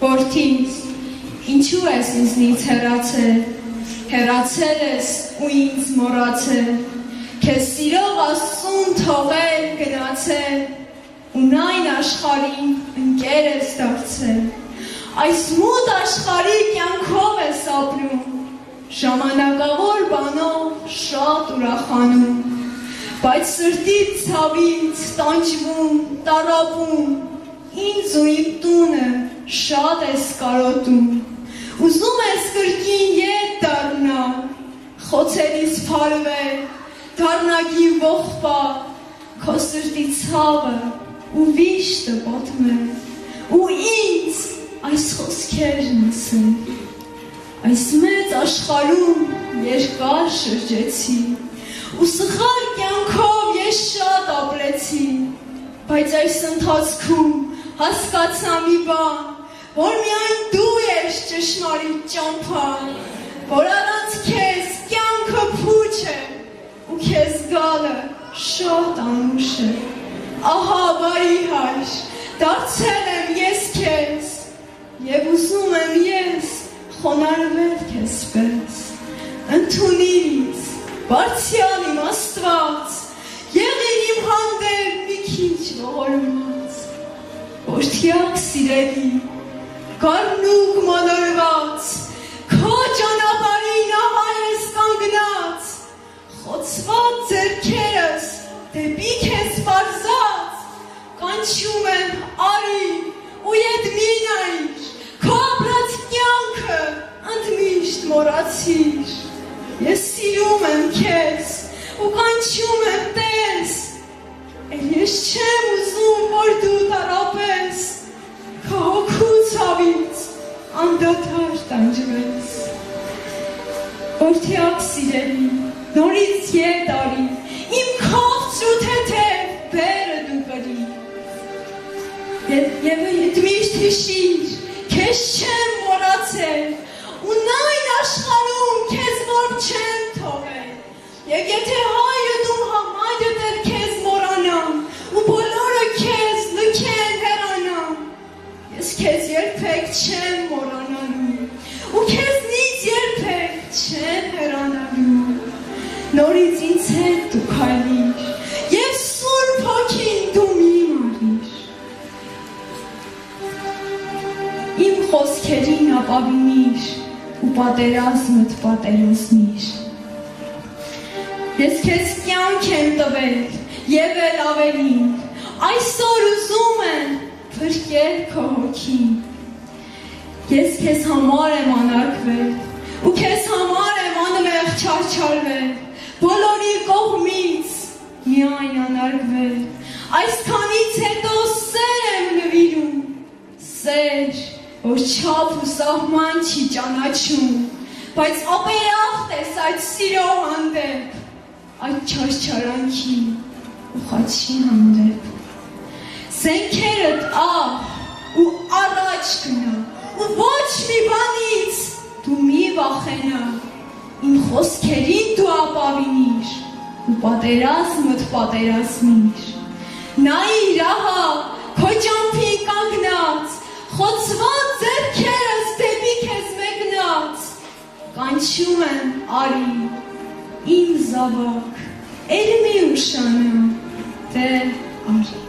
Որդիս, ինչու ես ինձնից հեռացել, հեռացել ես ու ինձ մոռացել, քեզ սիրող Աստծուն թողել գնացել, ու այն աշխարհին ընկեր ես դարձել, այս մութ աշխարհի կյանքով ես ապրում, ժամանակավոր բանով շատ ուրախանում, բայց սրտիդ ցավից տանջվում, տառապում, ինձ ու իմ տունը շատ ես կարոտում, ուզում ես կրկին ետ դառնալ, խոցելիս փարվել, դառնագի ողբալ, քո սրտի ցավը ու վիշտը պատմել, ու ինձ այս խոսքերն ասել, այս մեծ աշխարհում երկար շրջեցի, ու սխալ կյանքով ես շատ ապրեցի, բայց այս ընթացքում հասկացա մի բան, որ միայն դու ես ճշմարիտ ճամփան, որ առանց քեզ կյանքը փուչ է, ու քեզ գալը շատ անուշ է, ահա բարի հայր, դարձել եմ ես քեզ, և ուզում եմ ես խոնարհվել քեզ պես, ընդունիր ինձ, բարձրյալ իմ Աստված, եղիր իմ հանդեպ մի քիչ ողորմած, որդյակ սիրելի, գառնուկ մոլորված, քո ճանապարհին ահա ես կանգնած, խոցված ձեռքերս դեպի քեզ պարզած, կանչում եմ արի ու ետ մի նայիր, քո ապրած կյանքը ընդմիշտ մոռացիր, ես սիրում եմ քեզ ու կանչում եմ տես, ես չեմ ուզում, որ դու տառապես, քո հոգու ցավից անդադար տանջվես, որդյակ սիրելի, նորից ետ արի, իմ քաղցր ու թեթև բերը դու կրի, և միշտ հիշիր, քեզ չեմ մոռացել, ու այն աշխարհում քեզ որ չեմ թողել, և եթե հայրդ ու համայրդ էլ քեզ մոռանան, ու բոլորը քեզ լքեն հեռանան, ես քեզ երբեք չեմ մոռանալու, ու քեզնից երբեք չեմ հեռանալու, նորից ինձ հետ դու քայլիր, և Սուրբ Հոգին դու մի մարիր, իմ խոսքերին ապավինիր, ու պատերազմդ պատերազմիր, ես քեզ կյանք եմ տվել, և էլ ավելին, այսօր ուզում եմ փրկել քո հոգին, ես քեզ համար եմ անարգվել, ու քեզ համար եմ անմեղ չարչարվել, բոլորի կողմից միայն անարգվել, այսքանից հետո սեր եմ նվիրում, սեր, որ չափ ու սահման չի ճանաչում, բայց ապերախտ ես այդ սիրո հանդեպ, այդ չարչարանքի ու խաչի հանդեպ, զենքերդ ահ ու առաջ գնա, ու ոչ մի բանից դու մի վախենա, իմ խոսքերին դու ապավինիր, ու պատերազմդ պատերազմիր, նայիր ահա քո ճամփին կանգնած, խոցված ձեռքերս դեպի քեզ մեկնած, կանչում եմ արի, իմ զավակ, էլ մի ուշանա, դե արի,